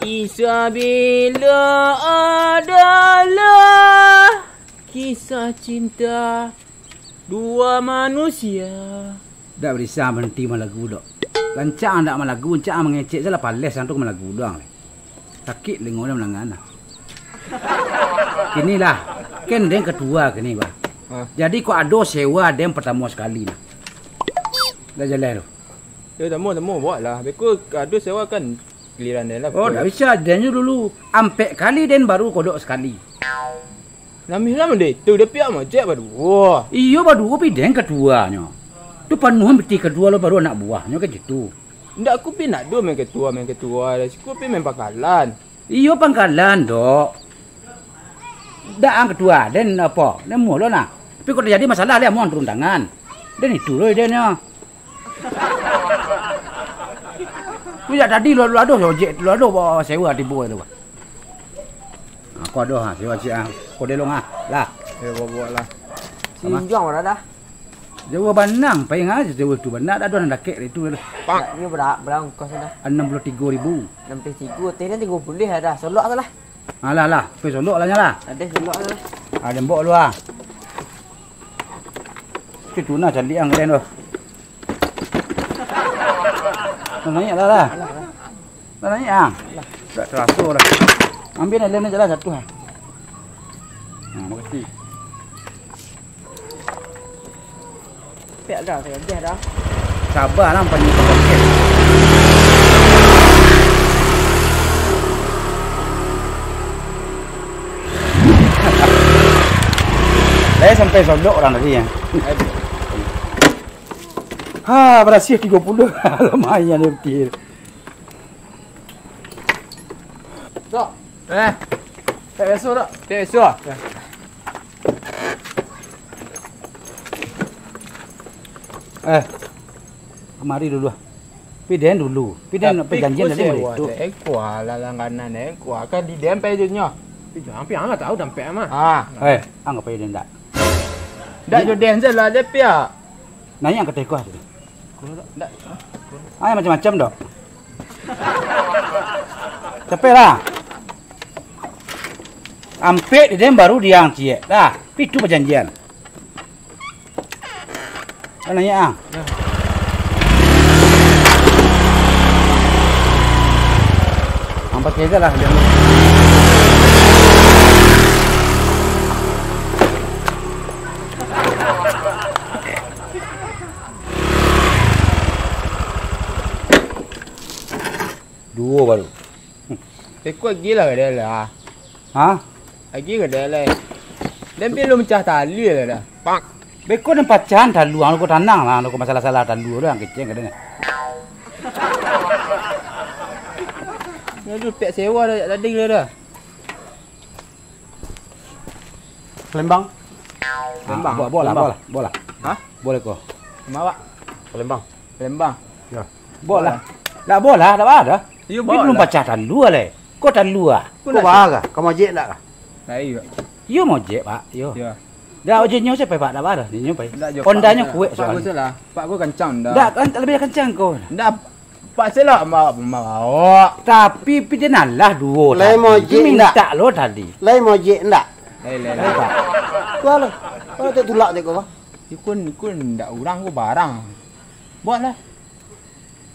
Isabella adalah kisah cinta dua manusia. Dah berisah berhenti malagu dok. Lancang tak malagu, lancang mengecek salah pales untuk malagu doang. Sakit lengan dia melangan. Kini lah, kan dia yang kedua kini gua. Jadi kau ada sewa dia yang pertama sekali lah. Dah jalan tu. Ya temu buat lah. Beku ada sewa kan giliran dia lah. Oh dah bisa, dia dulu ampek kali dan baru kodok sekali. Lama dia tu dia piak macam baru. Wah. Iyo baru pi dia yang keduanya. Tu penuh peti kedua lo baru anak buahnya kan gitu. Ndak aku pi nak dua main ketua. Aku pi main pangkalan. Iyo pangkalan dok. Dah ang kedua dan apa? Nemu lo nak. Tapi kalau jadi masalah dia mau turun tangan. Dan itu lo dia nya. Punya tadi lu ada ojek, lu ada bawa sewa di bawah tu. Aku ada sewa cik ah. Kau delong ah. Lah. Ya buat lah. Sinjong mana dah? Jawa Banang, payung aja Jawa tu Banang ada orang dakek itu. Pak. Ini berapa ongkos dah? 63,000. 63, teh nanti 30 dah. Solok ke lah. Alah lah, pergi solok lah nyala. Ada solok lah. Ada mbok lu ah. Itu nak cari ang keren tu. Naik lah. Dah naik ah. Tak terasa dah. Ambil lem ni jalan satu ah. Makasih. Pek dah saya dah dah. Sabarlah panjang pakai. Saya sampai sodok orang tadi ya. Ha, berhasil 30. Lumayan dia betul. Tak. Tak biasa tak? Tak biasa. Ya. Kemari dulu. Piden dulu. Piden perjanjian tadi itu. Kuah lah langganan kuah kan di dempel je nya. Hampir ang tahu dempel mah. Anggap aja dia ndak. Ndak jodoh je lah dia pia. Nanya ke tekah tu. Ndak. Macam-macam dok. Capek lah. Ampek dia baru dia yang cie. Dah, itu perjanjian. Nanya ah. Ampak aja lah. Dua baru. Aku gila ke dia lah. Ha? Lagi ke dia lah. Dan belum pecah tali lah dah. Pak. Beko dan pacaran dalu, aku tanang lah, aku masalah-salah dalu orang kecil ke dia. Ya dulu pek sewa dah tadi dah. Palembang. Palembang. Bola. Hah? Boleh kau. Mak. Palembang. Ya. Bola. Lah bola dah ada. Ya Belum pacaran dalu le. Kau dalu ah. Kau bahagia? Kau mau jet tak? Baik. Yo mau je pak. Yo. Ya. Dah ojeknya siapa pak dah ada. Dia nyampai. Ndak, Hondanya kuat Pak gua soalnya. salah. Pak gua kencang dah. Dah kan lebih kencang kau. Ndak. Pak salah mau. Tapi pidana lah dua. Lai mau je minta lo tadi. Lai mau jet tak? Lai. Pak. Kau lah. Kau tak tulak dek kau. Ikun ndak orang gua barang. Buatlah.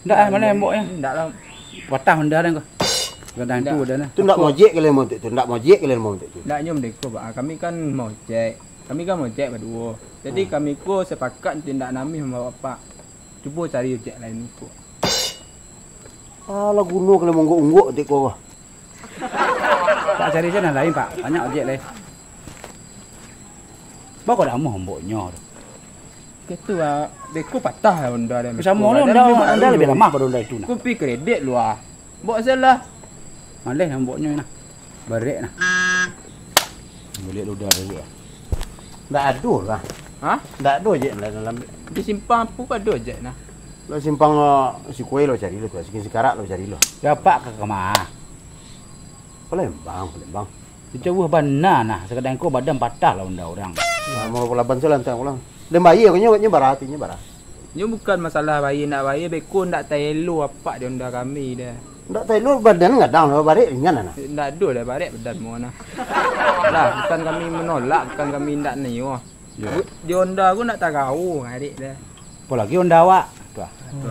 Ndak mana emboknya? Ndak lah. Watah Honda dah kau. Kadang tu dah nah. Tu nak mau jet kalian mau tu. Tak mau jet kalian mau tu. Ndak nyom dek ko ba. Kami kan mau cek. Kami kan mau cek berdua. Jadi kami ko sepakat tindak nami sama bapak. Cuba cari cek lain ko. Alah guna kalian mau ungguk dek kau. Tak cari sana lain pak. Banyak ojek lain. Bawa dah mau hamboknya. Gitu ah. Beko patah lah Honda dia. Sama Honda lebih lama pada Honda itu nah. Aku pi kredit lu ah. Bawa salah. Malih hamboknya nah. Barek nah. Boleh lu dah dulu. Tak ada lah. Ha? Tak ada jet lah dalam. Di simpang apa pada je nah. Lo simpang si kue lo cari lo. Si karak lo cari lo. Dapat ke kemah. Palembang. Jauh benar nah. Sekadang kau badan patah lah Honda orang. Mau pelaban selan tak ulang. Dan bayi aku nyawatnya barat, ini barat. Ini bukan masalah bayi nak bayi, beko ndak tahu apa di Honda kami dah. Ndak tahu lu badan enggak down balik ringan ana. Ndak ada dah barek bedan mana. Lah, bukan kami menolak, bukan kami ndak niyo. Ya. Di Honda aku nak tahu adik dah. Apalagi Honda awak. Tuh. Tu.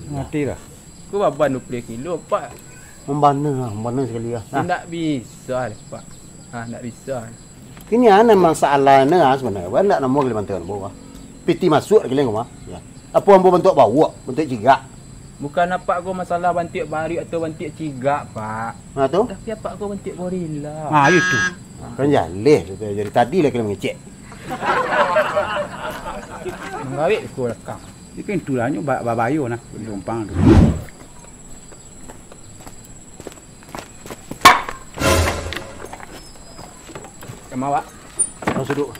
Ngerti dah. Aku beban 20 kilo pak. Membana sekali ya. Ndak bisa dah pak. Ndak bisa. Kini ana masalahnya sebenarnya. Wa ndak namo Kalimantan bawa. Piti masuk lagi ngomong. Ya. Apa ambo bentuk bawa, bentuk cigak. Bukan apa aku masalah bantik bari atau bantik cigak, Pak. Nah tu. Tapi apa aku bantik gorila. Itu. Kan jaleh dari tadi lah kena ngecek. Mengawit aku lekang. Ini kan dulanya babayo nah, lumpang tu. Kamu awak. Masuk duduk.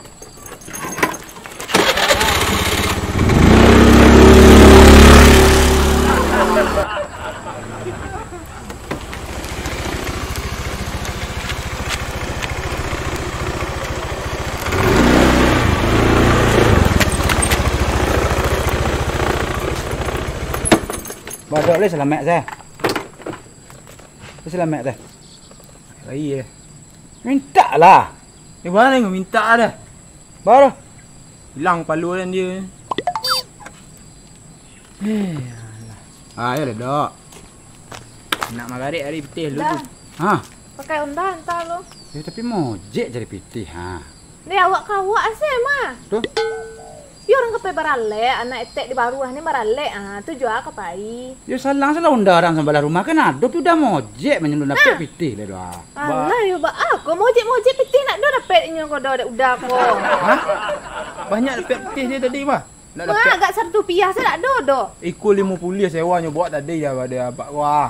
Badok le selamat saya. Selamat dah. Iya. Minta lah. Ni mana yang minta dah? Baru. Hilang paluan dia. Ya dah dok. Nak magarik hari betul lu Dah, tu. Ha. pakai Honda entah lo. Tapi mojek jadi pitih ha. Ni awak kawak asal mah. Tu. Ya orang kepe barale, anak etek di baruah ni barale. Tu jual ke pai. Ya salah Honda orang sebelah rumah kan ada tu dah mojek menyelun dapat pitih le doa. Alah ya ba aku mojek pitih nak do dapat inyo ko do udah ko. Ha? Banyak dapat petih dia tadi mah. Nak Wah, dapat agak Rp1 saya nak do. ikut 50 sewanya buat tadi ya pada abak wah.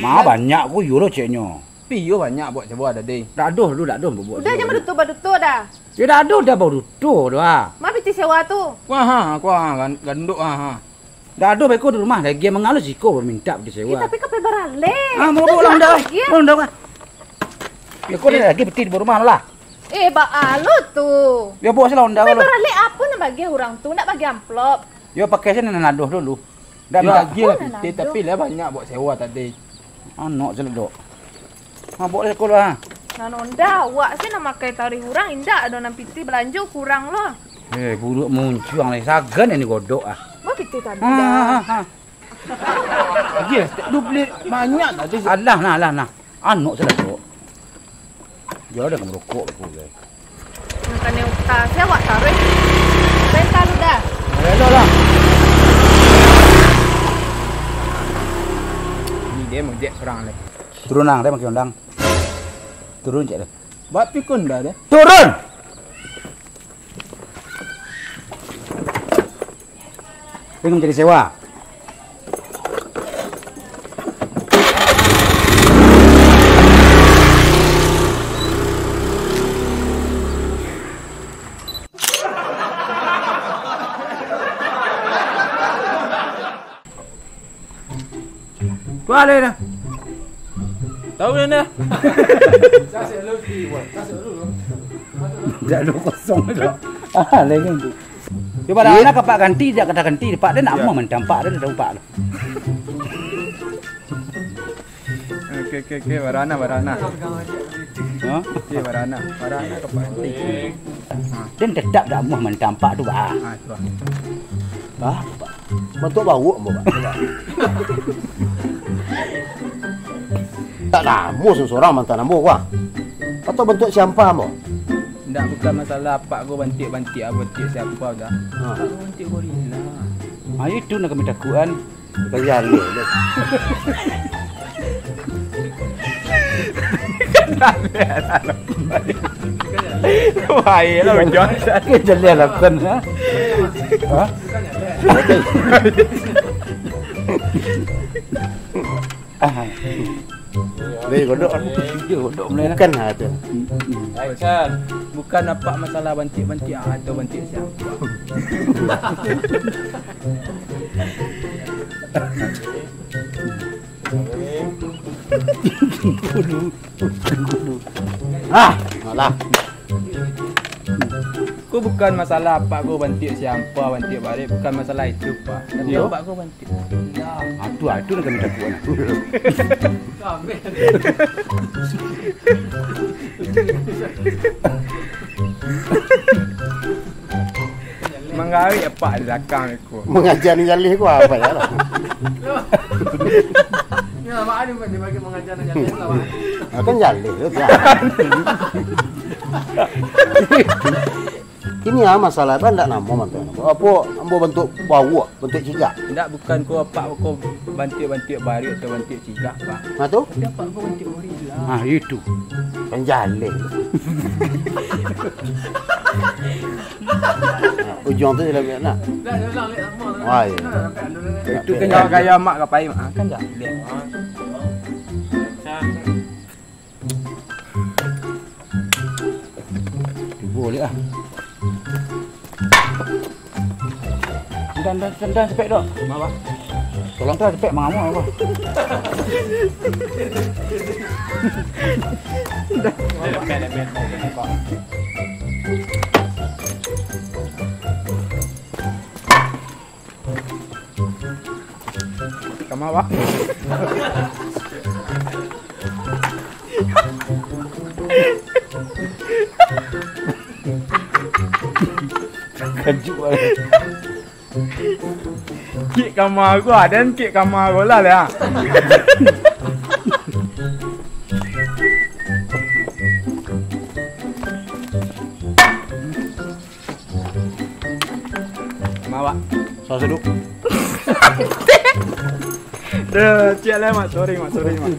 Ma banyak ku euro ceknya. Pio banyak buat coba tadi. Dak aduh lu dak aduh buat. Udah jangan betul dah. Ya dak aduh dah baru tu doa. Ma pitih sewa tu. Wah ganduk ha. Dak aduh baik di rumah lagi mengalus siko minta di sewa. Ya, tapi kepe barale. Ah mau pulang dah. Pulang dah. Ya kau lagi pitih di rumah lah. Ba alu tu. Ya bawa sila Honda Kepe kalau. barale apa nak bagi orang tu? Nak bagi amplop. Ya pakai sini naduh dulu. Dak Dia minta. lagi lah Apa nak petih nak tapi lah banyak buat sewa tadi. Anak seledok. Ha bawa sekolah ha. Nah Honda, awak sih nak makai tarikh orang indah ada nak pitih belanja kurang lo. Buruk muncung lagi sagan ini godok ah. Ma pitih tadi Ha dah. ha. Dia duplik banyak tadi. Alah nah. Anak seledok. Dia ada merokok aku guys. Makanya utah saya awak tarik. Bentar lu dah. Hello lah. Ni dia mojek serang lagi. Turun nang, dia makin undang. Turun cek deh. Buat pikun dah dia. Turun. Pengen jadi sewa. Balik dah. Tahu dah. Tak ada kosong dah. Lagi tu. Coba dah nak pak ganti dia kata ganti pak dia nak mau mentampak dia dah pak. Okey barana. Ha? Okey barana kepanti. Dan tetap dah mau mentampak tu bah. Ha tu. Bah. Bentuk bau ambo Pak. Tak namo seorang mantan namo wah. Atau bentuk siapa ambo? Ndak bukan masalah apa aku bantik siapa dah. Ha. Aku bantik gorila. Itu nak kami takuan. Kita jaleh dah. Wah, iya lah John. Kita lihat lakukan ha. Ha? Leh godok. Godok mulai lah. Bukan ha tu. Action. Bukan apa masalah bantik atau bantik siapa. Ah, alah. Aku Aku bukan masalah pak aku bantik siapa bantik balik, bukan masalah itu pak. Tapi Yo. pak aku bantik. Itu nak kami tak buat. Menggawi pak di belakang aku. Mengajar ni jalih ku apa ya lah. Ya, mak ada dia bagi mengajar nak jalan lah, Mak. Kan jalih tu ya. Ini masalah apa ndak namo mantu. Apa ambo bentuk bau, bentuk cigak. Tidak bukan ku pak aku bantik balik atau bantik cigak pak. Ha tu? Tapi pak aku bantik gorila. Ah itu. Kan jalih. Ujung tu dia biar nak. Dah, dia ulang lek sama. Wah, ya. Itu kan gaya mak kapai mak kan dah. Boleh ah. Dan cepet dok. Mak Tolong tu cepet mengamu apa. Kamu apa? Kejut lah. Kik kamar aku ada kik kamar aku lah lah. Mawak. Saya seduk. Deh, cik lah mak, sorry mak. Sorry mak.